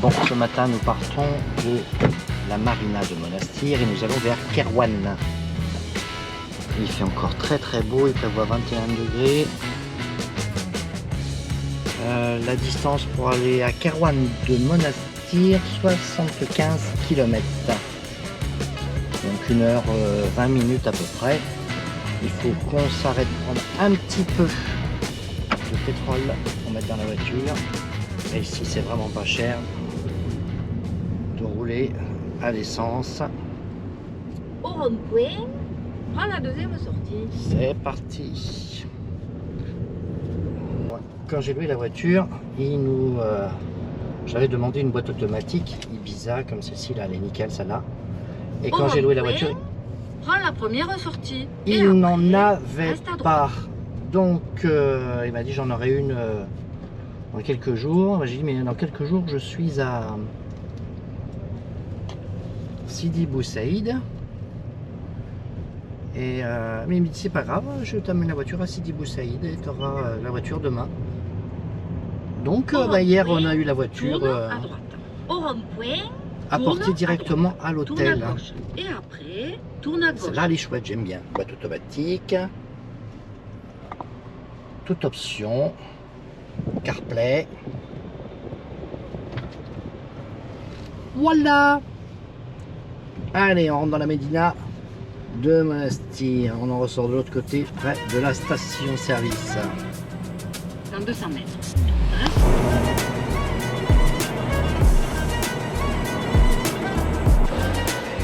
Bon, ce matin, nous partons de la marina de Monastir et nous allons vers Kerouan. Il fait encore très beau, il prévoit 21 degrés. La distance pour aller à Kerouan de Monastir, 75 km. Donc 1h20 minutes à peu près. Il faut qu'on s'arrête prendre un petit peu de pétrole pour mettre dans la voiture. Et ici, c'est vraiment pas cher de rouler à l'essence. Au rond-point, prends la deuxième sortie. C'est parti. Quand j'ai loué la voiture, j'avais demandé une boîte automatique Ibiza comme celle-ci là, elle est nickel celle-là. Et quand j'ai loué la voiture, prends la première sortie. Il n'en avait pas. Donc il m'a dit j'en aurai une dans quelques jours. J'ai dit mais dans quelques jours je suis à Sidi Bou Saïd. Et mais il me dit c'est pas grave, je t'amène la voiture à Sidi Bou Saïd et tu auras la voiture demain. Donc hier on a eu la voiture apportée directement à l'hôtel. Et après, tourne à gauche. Celle-là elle est chouette, j'aime bien. Boîte automatique, toute option, CarPlay. Voilà. Allez, on rentre dans la Médina de Monastir. On en ressort de l'autre côté, près de la station-service. Dans 200 mètres.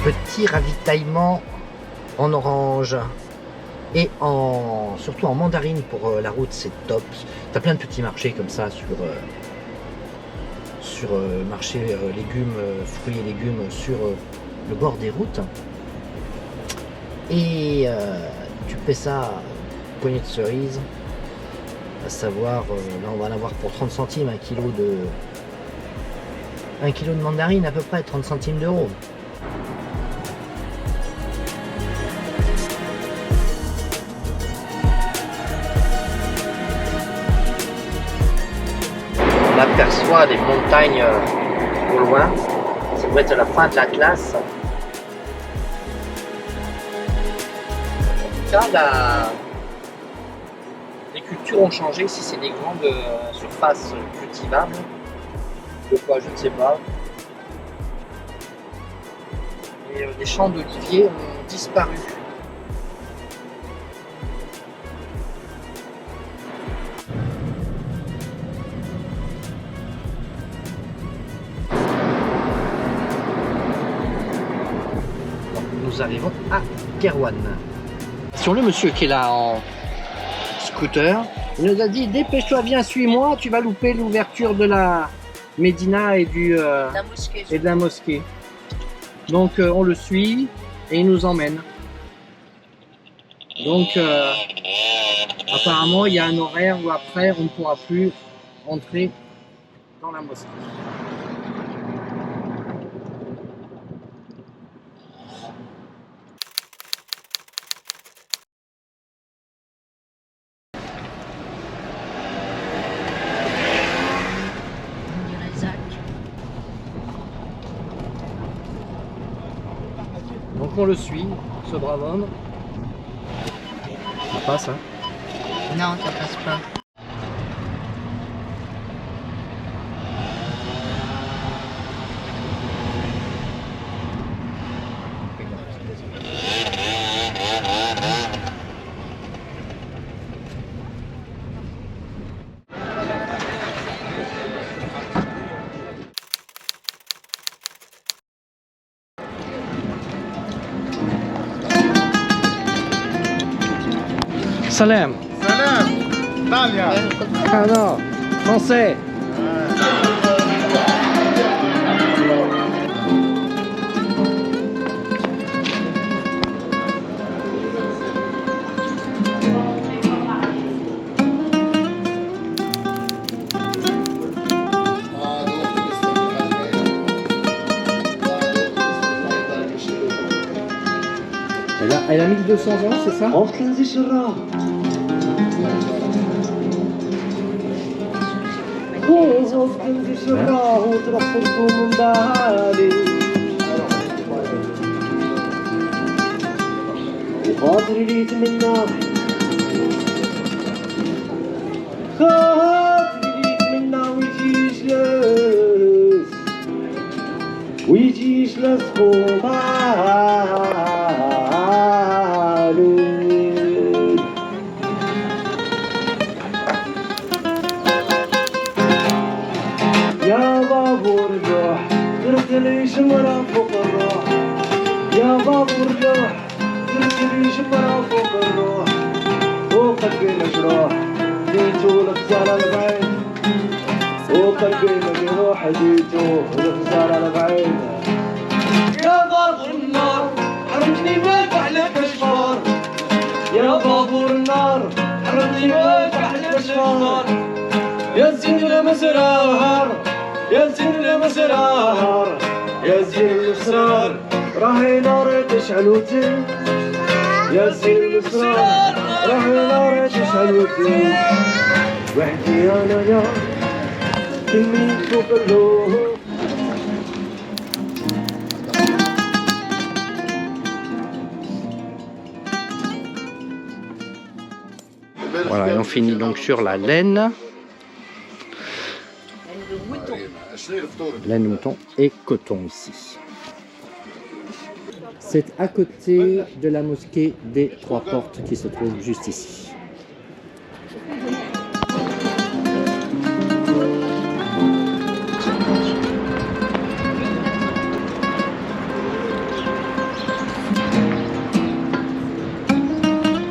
Petit ravitaillement en orange et surtout en mandarine pour la route, c'est top. T'as plein de petits marchés comme ça sur marché légumes, fruits et légumes sur le bord des routes. Et tu paies ça poignée de cerises, à savoir là on va en avoir pour 30 centimes un kilo de mandarine, à peu près 30 centimes d'euros. On aperçoit des montagnes au loin, ça doit être la fin de l'Atlas. En tout cas, les cultures ont changé, ici c'est des grandes surfaces cultivables, de quoi je ne sais pas. Et les champs d'oliviers ont disparu. Nous arrivons à Kerouan. Sur le monsieur qui est là en scooter, il nous a dit dépêche-toi, viens, suis-moi, tu vas louper l'ouverture de la Médina et de la mosquée. Donc on le suit et il nous emmène. Donc apparemment il y a un horaire où après on ne pourra plus rentrer dans la mosquée. Donc on le suit, ce brave homme. Ça passe, hein? Non, ça passe pas. Salam. Salam. Talia. Ah non, français. Elle a 1200 ans, c'est ça? خاطري لي تمنى خاطري لي تمنى ويجيش لاس خمالي يا بابور روح درت لي شمرة فوق الروح يا بابور روح درت لي شمرة فوق الروح وقلبي مجروح جيتو لخسارة البعيد وقلبي مجروح جيتو لخسارة البعيد يا بابور النار حرمتني بك أحلك أشفار يا بابور النار حرمتني بك أحلك أشفار يا زين المسرار يا زين المسرار يا زين المسرار راهي نار تشعل وتل يا زين المسرار راهي نار تشعل وتل وحدي انا يا كلمي فوق اللوح Voilà, et on finit donc sur la laine. Laine de mouton et coton ici. C'est à côté de la mosquée des Trois Portes qui se trouve juste ici.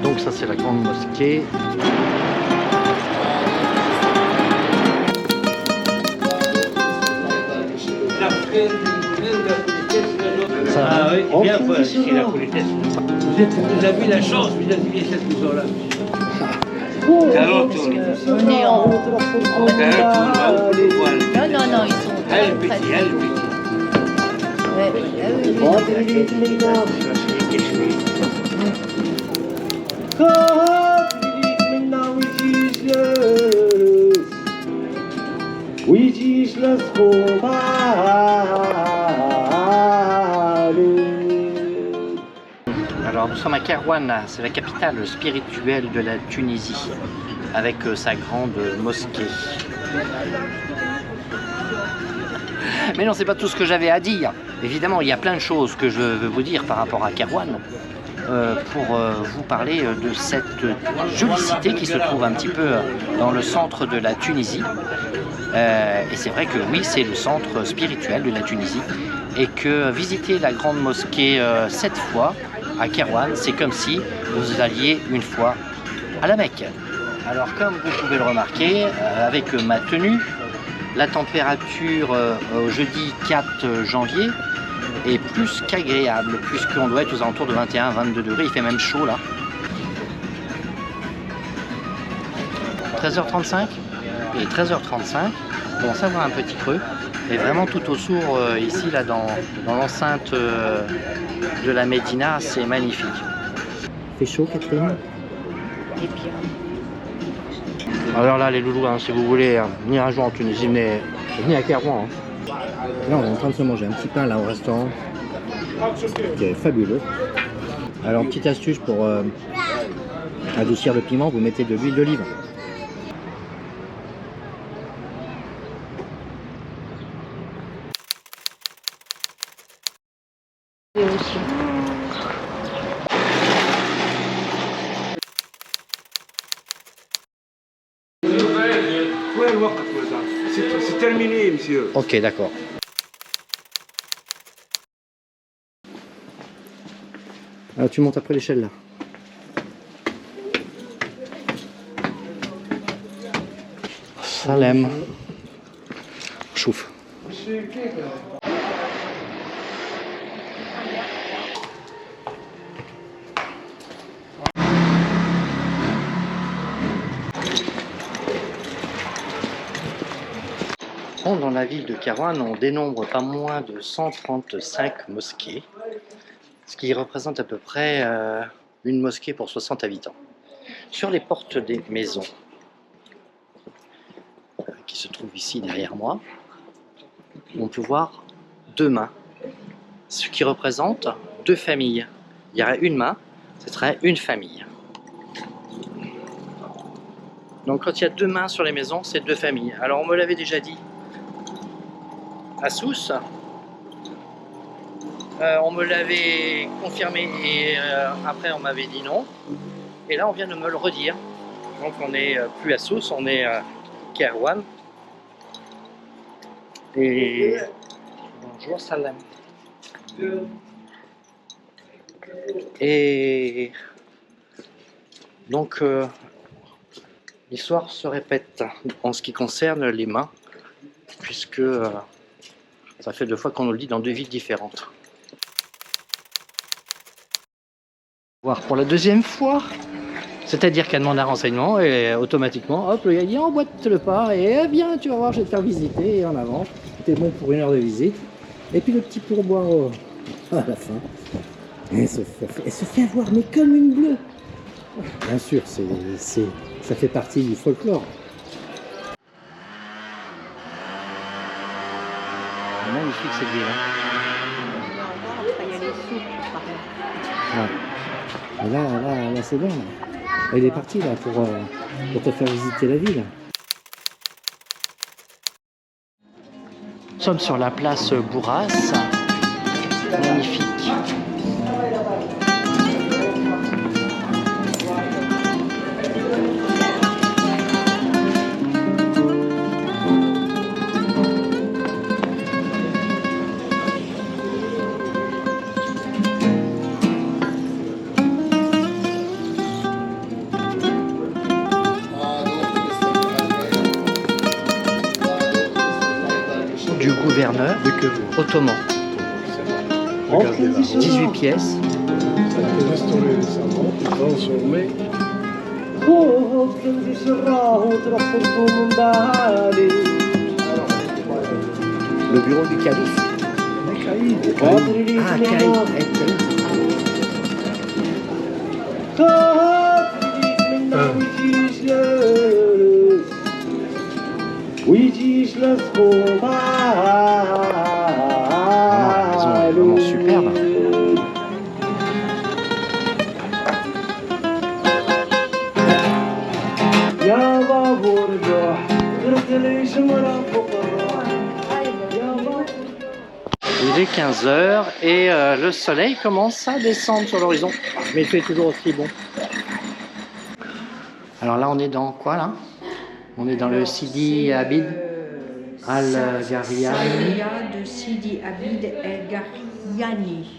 Donc ça c'est la grande mosquée. Ah oui, bien pour ici la politesse. Vous avez la chance d'identifier cette maison-là. Non, ils sont Elle est petite, elle est petite. ويجيش لاس Alors nous sommes à Kairouan, c'est la capitale spirituelle de la Tunisie, avec sa grande mosquée. Mais non, c'est pas tout ce que j'avais à dire. Évidemment, il y a plein de choses que je veux vous dire par rapport à Kairouan, pour vous parler de cette jolie cité qui se trouve un petit peu dans le centre de la Tunisie. Et c'est vrai que oui, c'est le centre spirituel de la Tunisie, et que visiter la grande mosquée 7 fois à Kairouan, c'est comme si vous alliez une fois à la Mecque. Alors comme vous pouvez le remarquer, avec ma tenue, la température au jeudi 4 janvier est plus qu'agréable, puisqu'on doit être aux alentours de 21-22 degrés, il fait même chaud là. 13h35 et 13h35, on commence à avoir un petit creux, et vraiment tout au sourd ici là dans l'enceinte de la Médina, c'est magnifique. Il fait chaud, Catherine? Et bien. Alors là les loulous, hein, si vous voulez venir un jour en Tunisie, venez à Kairouan. Hein. Là on est en train de se manger un petit pain là au restaurant, qui est fabuleux. Alors petite astuce pour adoucir le piment, vous mettez de l'huile d'olive. C'est terminé, monsieur. Ok, d'accord. Alors tu montes après l'échelle là. Salem. Chouf. Dans la ville de Kairouan, on dénombre pas moins de 135 mosquées, ce qui représente à peu près une mosquée pour 60 habitants. Sur les portes des maisons qui se trouve ici derrière moi, on peut voir 2 mains, ce qui représente 2 familles. Il y aurait une main, ce serait une famille. Donc quand il y a 2 mains sur les maisons, c'est 2 familles. Alors on me l'avait déjà dit à Sousse, on me l'avait confirmé et après on m'avait dit non. Et là on vient de me le redire. Donc on n'est plus à Sousse, on est à Kerouan. Et bonjour Salam. Et donc l'histoire se répète en ce qui concerne les mains, puisque ça fait 2 fois qu'on nous le dit dans 2 villes différentes. Voir pour la 2e fois, c'est-à-dire qu'elle demande un renseignement et automatiquement, hop, le gars dit emboîte le pas et viens, tu vas voir, je vais te faire visiter et en avant, t'es bon pour 1 heure de visite. Et puis le petit pourboire à la fin. Elle se fait avoir, mais comme une bleue. Bien sûr, ça fait partie du folklore. C'est magnifique cette ville. Il y a les soupes par là. Ouais. Là c'est bon. Là. Il est parti là pour te faire visiter la ville. Nous sommes sur la place Bourras. Magnifique. Du gouverneur ottoman. 18 pièces. Le bureau du calife. Ah, ويجيش للصومال vraiment superbe. يا بابور جوح درت لي شمرة فوق الروح يا بابور. Il est 15h et le soleil commence à descendre sur l'horizon, mais il fait toujours aussi bon. Alors là on est dans quoi là? On est dans le Sidi Abid Al-Gariani. de Sidi Abid El-Gariani.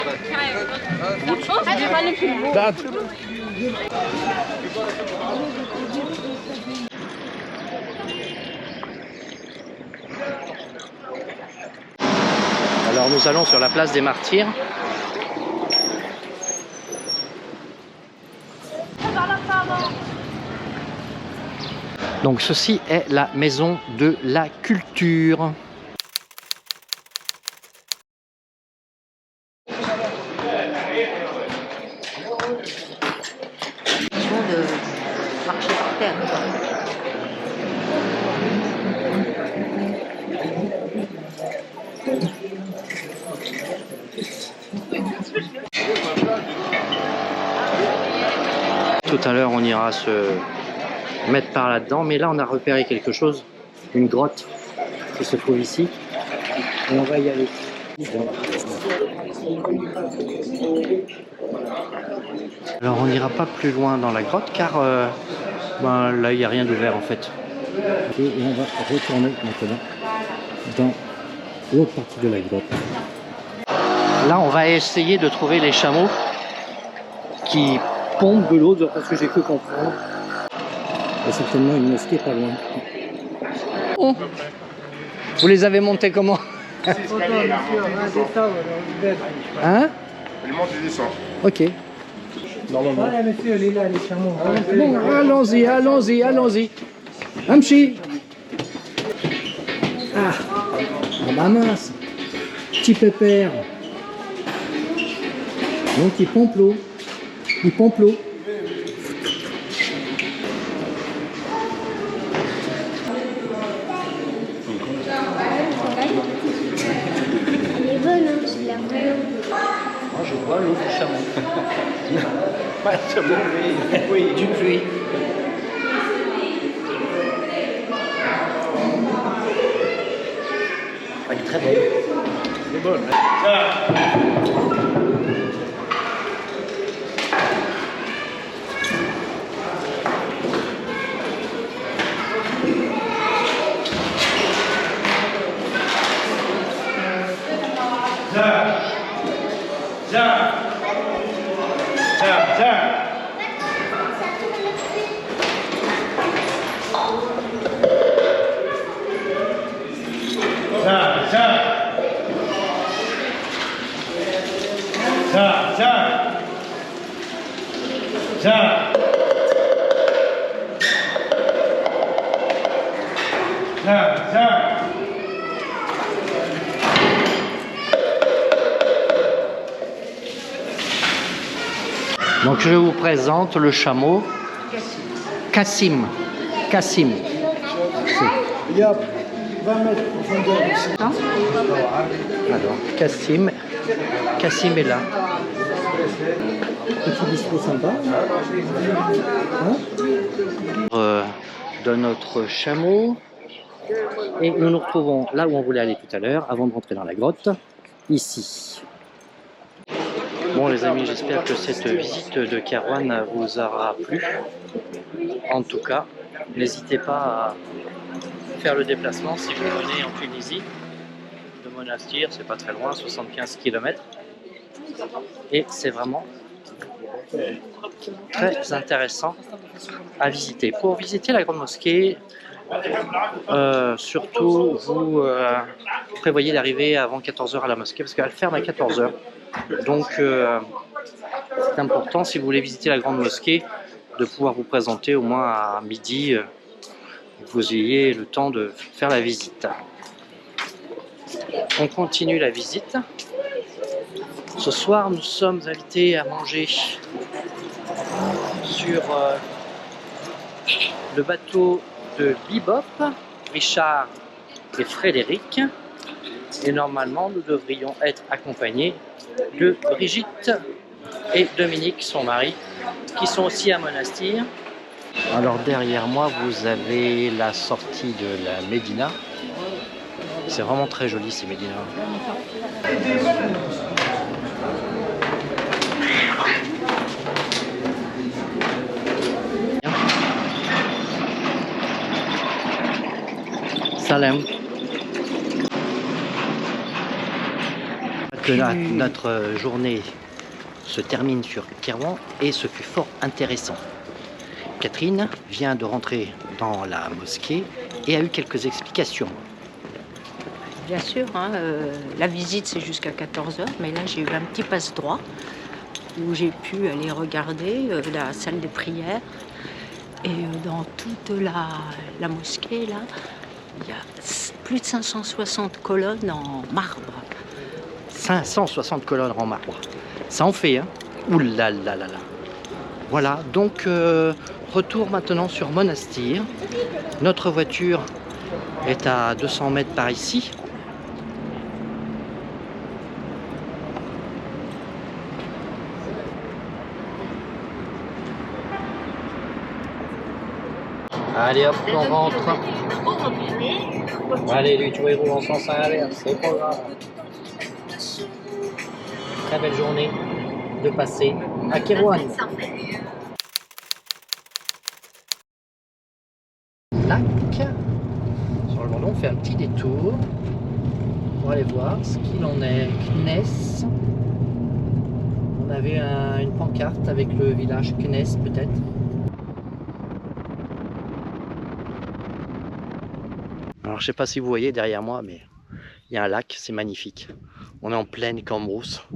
Alors nous allons sur la place des Martyrs. Donc ceci est la maison de la culture. De marcher par terre. Tout à l'heure on ira se mettre par là-dedans, mais là on a repéré quelque chose, une grotte qui se trouve ici, et on va y aller. Alors on n'ira pas plus loin dans la grotte car ben, là il n'y a rien d'ouvert en fait. Et on va retourner maintenant dans l'autre partie de la grotte. Là on va essayer de trouver les chameaux qui pompent de l'eau, parce que j'ai cru comprendre. Il y a certainement une mosquée pas loin. Oh. Vous les avez montés comment? Hein? Il monte et descend. Ok. Normalement. Bon, allons-y, allons-y, allons-y. Amchi. Ah, oh, bah mince. Petit pépère. Donc il pompe l'eau. Il pompe l'eau. du chameau. Pas de chameau, oui. D'une pluie. Elle est très belle. C'est bon. Donc je vous présente le chameau Cassim. Cassim. Il y a 20 mètres de profondeur ici. Alors, Cassim. Cassim est là. Petit dispo sympa. De notre chameau. Et nous nous retrouvons là où on voulait aller tout à l'heure, avant de rentrer dans la grotte, ici. Bon les amis, j'espère que cette visite de Kairouan vous aura plu. En tout cas, n'hésitez pas à faire le déplacement si vous venez en Tunisie. De Monastir, c'est pas très loin, 75 km. Et c'est vraiment très intéressant à visiter. Pour visiter la grande mosquée, surtout vous prévoyez d'arriver avant 14 h à la mosquée parce qu'elle ferme à 14 h. Donc c'est important si vous voulez visiter la grande mosquée de pouvoir vous présenter au moins à midi, que vous ayez le temps de faire la visite. On continue la visite. Ce soir nous sommes invités à manger sur le bateau de Bebop, Richard et Frédéric, et normalement nous devrions être accompagnés de Brigitte et Dominique, son mari, qui sont aussi à Monastir. Alors derrière moi vous avez la sortie de la Médina. C'est vraiment très joli ces Médinas. Salem. Que notre journée se termine sur Kairouan et ce fut fort intéressant. Catherine vient de rentrer dans la mosquée et a eu quelques explications. Bien sûr, hein, la visite c'est jusqu'à 14 h, mais là j'ai eu un petit passe-droit où j'ai pu aller regarder la salle de prière. Et dans toute la mosquée, là, il y a plus de 560 colonnes en marbre. 560 colonnes en marbre. Ça en fait, hein? Ouh là là là là. Voilà, donc retour maintenant sur Monastir. Notre voiture est à 200 mètres par ici. Allez hop, on rentre. Allez, lui, tu vois, il roule en sens inverse, c'est pas grave. Très belle journée de passer à Kairouan. Tac. Sur le Vendon, on fait un petit détour pour aller voir ce qu'il en est. Kness. On avait une pancarte avec le village Kness, peut-être. Alors je sais pas si vous voyez derrière moi, mais il y a un lac, c'est magnifique. On est en pleine Cambrousse.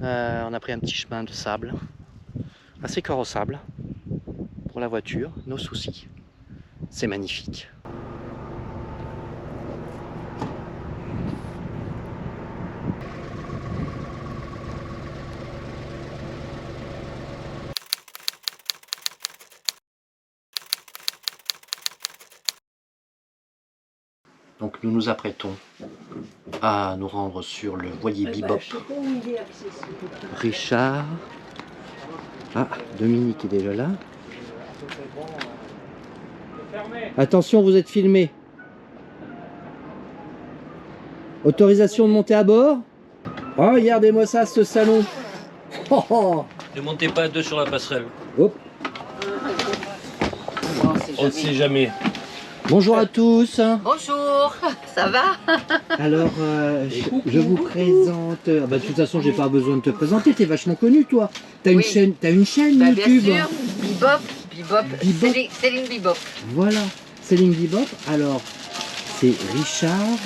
On a pris un petit chemin de sable, assez carrossable pour la voiture, nos soucis. C'est magnifique. Donc nous nous apprêtons à nous rendre sur le voilier Bebop. Richard. Ah, Dominique est déjà là. Attention, vous êtes filmé. Autorisation de monter à bord? Oh, regardez-moi ça, ce salon. Oh, oh. Ne montez pas à deux sur la passerelle. Hop. On ne sait jamais. Bonjour à tous. Bonjour, ça va? Alors, je vous présente. Ah bah, de toute façon, j'ai pas besoin de te présenter. T'es vachement connu, toi. T'as une Oui. chaîne, Bien YouTube. sûr, Bebop, Bebop. Céline Bebop. Voilà, Céline Bebop. Alors, c'est Richard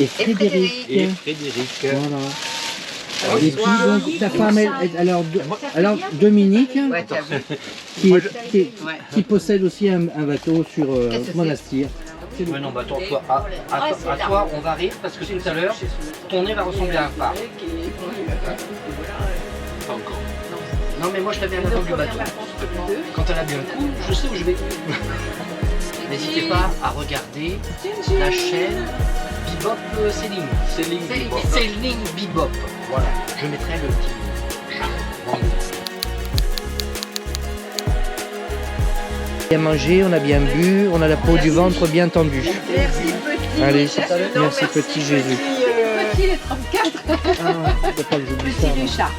et Frédéric. Et Frédéric. Voilà. Et puis donc ta femme, alors Dominique, Ouais, t'as vu. qui possède aussi un bateau sur Monastir. Ouais, non, bah attends, toi, à toi, on va rire parce que tout à l'heure, ton nez va ressembler à un phare. Pas encore. Non, mais moi je t'avais à l'avant du bateau. Quand elle a bien le coup, je sais où je vais. N'hésitez pas à regarder la chaîne Bebop Céline. Céline Bebop. Voilà, je mettrai le petit. Bien mangé, on a bien bu, on a la peau du ventre bien tendue. Merci petit. Allez, merci petit Jésus. Petit les 34. Ah, faut pas que j'oublie ça, Petit moi. Richard.